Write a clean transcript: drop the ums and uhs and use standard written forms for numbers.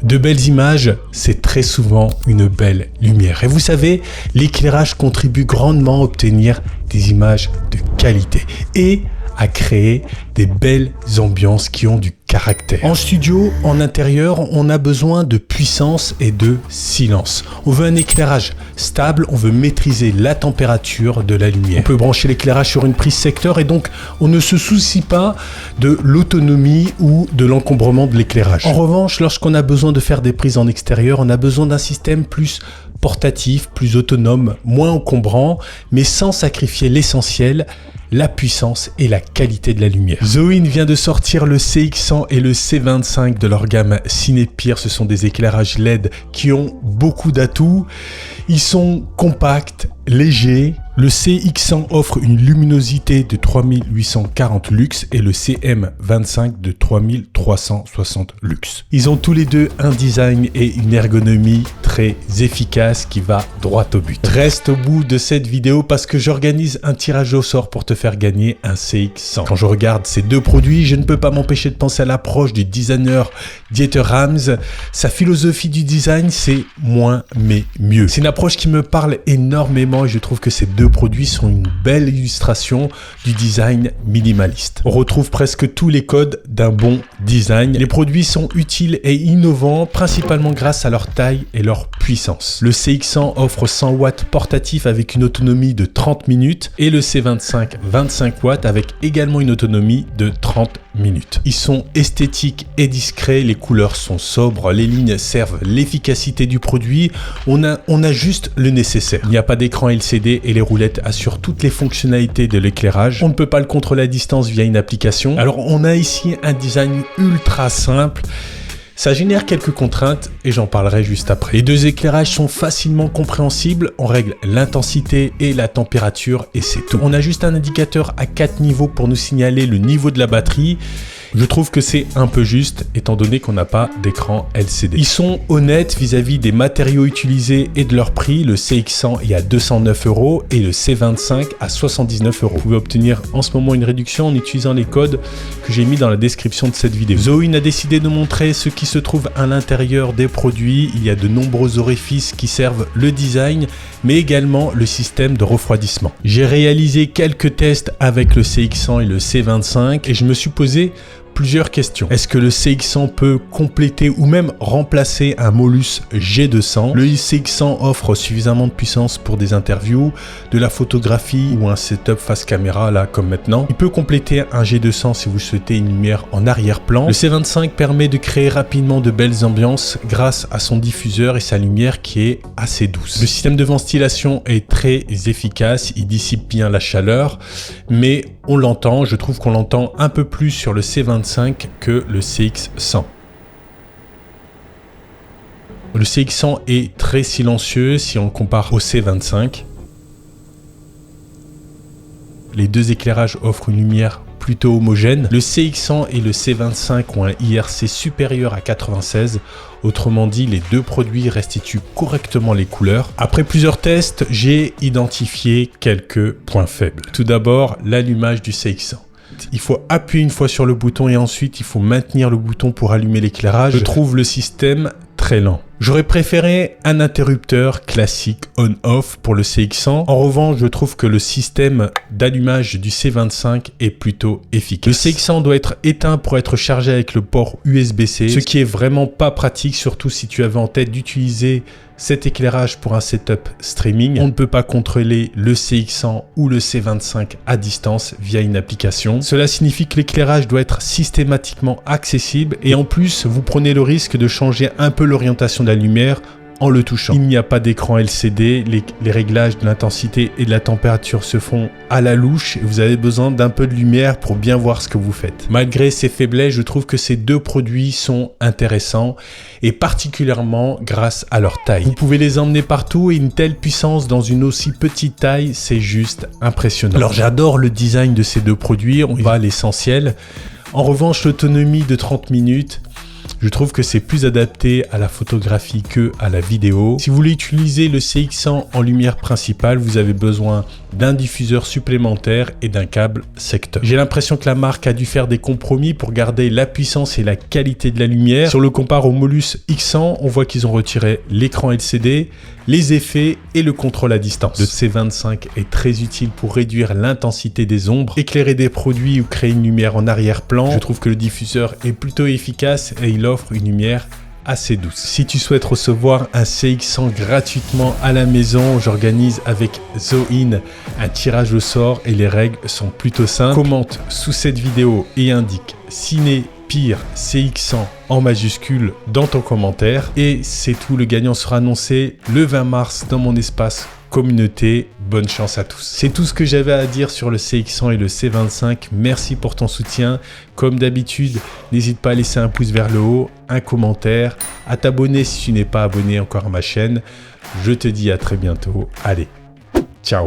De belles images, c'est très souvent une belle lumière. Et vous savez, l'éclairage contribue grandement à obtenir des images de qualité et à créer des belles ambiances qui ont du caractère. En studio, en intérieur, on a besoin de puissance et de silence. On veut un éclairage stable, on veut maîtriser la température de la lumière. On peut brancher l'éclairage sur une prise secteur et donc on ne se soucie pas de l'autonomie ou de l'encombrement de l'éclairage. En revanche, lorsqu'on a besoin de faire des prises en extérieur, on a besoin d'un système plus portatif, plus autonome, moins encombrant, mais sans sacrifier l'essentiel, la puissance et la qualité de la lumière. Zoin vient de sortir le CX100 et le C25 de leur gamme Cinepeer. Ce sont des éclairages LED qui ont beaucoup d'atouts. Ils sont compacts, légers. Le CX100 offre une luminosité de 3840 lux et le CM25 de 3360 lux. Ils ont tous les deux un design et une ergonomie très efficace qui va droit au but. Reste au bout de cette vidéo parce que j'organise un tirage au sort pour te faire gagner un CX100. Quand je regarde ces deux produits, je ne peux pas m'empêcher de penser à l'approche du designer Dieter Rams. Sa philosophie du design, c'est moins mais mieux. C'est une approche qui me parle énormément et je trouve que ces deux produits sont une belle illustration du design minimaliste. On retrouve presque tous les codes d'un bon design. Les produits sont utiles et innovants, principalement grâce à leur taille et leur puissance. Le CX100 offre 100 watts portatif avec une autonomie de 30 minutes et le C25 25 watts avec également une autonomie de 30 minutes. Ils sont esthétiques et discrets, les couleurs sont sobres, les lignes servent l'efficacité du produit, on a juste le nécessaire. Il n'y a pas d'écran LCD et les roulettes assurent toutes les fonctionnalités de l'éclairage. On ne peut pas le contrôler à distance via une application. Alors on a ici un design ultra simple. Ça génère quelques contraintes et j'en parlerai juste après. Les deux éclairages sont facilement compréhensibles, on règle l'intensité et la température et c'est tout. On a juste un indicateur à 4 niveaux pour nous signaler le niveau de la batterie. Je trouve que c'est un peu juste étant donné qu'on n'a pas d'écran LCD. Ils sont honnêtes vis-à-vis des matériaux utilisés et de leur prix. Le CX100 est à 209 € et le C25 à 79 €. Vous pouvez obtenir en ce moment une réduction en utilisant les codes que j'ai mis dans la description de cette vidéo. Zoin a décidé de montrer ce qui se trouve à l'intérieur des produits. Il y a de nombreux orifices qui servent le design, mais également le système de refroidissement. J'ai réalisé quelques tests avec le CX100 et le C25 et je me suis posé plusieurs questions. Est-ce que le CX100 peut compléter ou même remplacer un Molus G200? Le CX100 offre suffisamment de puissance pour des interviews, de la photographie ou un setup face caméra là comme maintenant. Il peut compléter un G200 si vous souhaitez une lumière en arrière-plan. Le C25 permet de créer rapidement de belles ambiances grâce à son diffuseur et sa lumière qui est assez douce. Le système de ventilation est très efficace, il dissipe bien la chaleur, mais on l'entend, je trouve qu'on l'entend un peu plus sur le C25 que le CX100. Le CX100 est très silencieux si on le compare au C25. Les deux éclairages offrent une lumière plutôt homogène. Le CX100 et le C25 ont un IRC supérieur à 96. Autrement dit, les deux produits restituent correctement les couleurs. Après plusieurs tests, j'ai identifié quelques points faibles. Tout d'abord, l'allumage du CX100. Il faut appuyer une fois sur le bouton et ensuite il faut maintenir le bouton pour allumer l'éclairage. Je trouve le système très lent. J'aurais préféré un interrupteur classique on-off pour le CX100. En revanche, je trouve que le système d'allumage du C25 est plutôt efficace. Le CX100 doit être éteint pour être chargé avec le port USB-C, ce qui est vraiment pas pratique, surtout si tu avais en tête d'utiliser cet éclairage pour un setup streaming. On ne peut pas contrôler le CX100 ou le C25 à distance via une application. Cela signifie que l'éclairage doit être systématiquement accessible et en plus, vous prenez le risque de changer un peu l'orientation de la lumière en le touchant. Il n'y a pas d'écran LCD, les réglages de l'intensité et de la température se font à la louche et vous avez besoin d'un peu de lumière pour bien voir ce que vous faites. Malgré ces faiblesses, je trouve que ces deux produits sont intéressants et particulièrement grâce à leur taille. Vous pouvez les emmener partout et une telle puissance dans une aussi petite taille, c'est juste impressionnant. Alors j'adore le design de ces deux produits, on va à l'essentiel. En revanche, l'autonomie de 30 minutes, Je trouve que c'est plus adapté à la photographie que à la vidéo. Si vous voulez utiliser le CX100 en lumière principale, vous avez besoin d'un diffuseur supplémentaire et d'un câble secteur. J'ai l'impression que la marque a dû faire des compromis pour garder la puissance et la qualité de la lumière. Si on le compare au Molus X100, on voit qu'ils ont retiré l'écran LCD, les effets et le contrôle à distance. Le C25 est très utile pour réduire l'intensité des ombres, éclairer des produits ou créer une lumière en arrière-plan. Je trouve que le diffuseur est plutôt efficace et il offre une lumière assez douce. Si tu souhaites recevoir un CX100 gratuitement à la maison, j'organise avec Zoin un tirage au sort et les règles sont plutôt simples. Commente sous cette vidéo et indique Ciné Pire CX100 en majuscule dans ton commentaire et c'est tout. Le gagnant sera annoncé le 20 mars dans mon espace communauté. Bonne chance à tous. C'est tout ce que j'avais à dire sur le CX100 et le C25. Merci pour ton soutien. Comme d'habitude, n'hésite pas à laisser un pouce vers le haut, un commentaire, à t'abonner si tu n'es pas abonné encore à ma chaîne. Je te dis à très bientôt. Allez, ciao.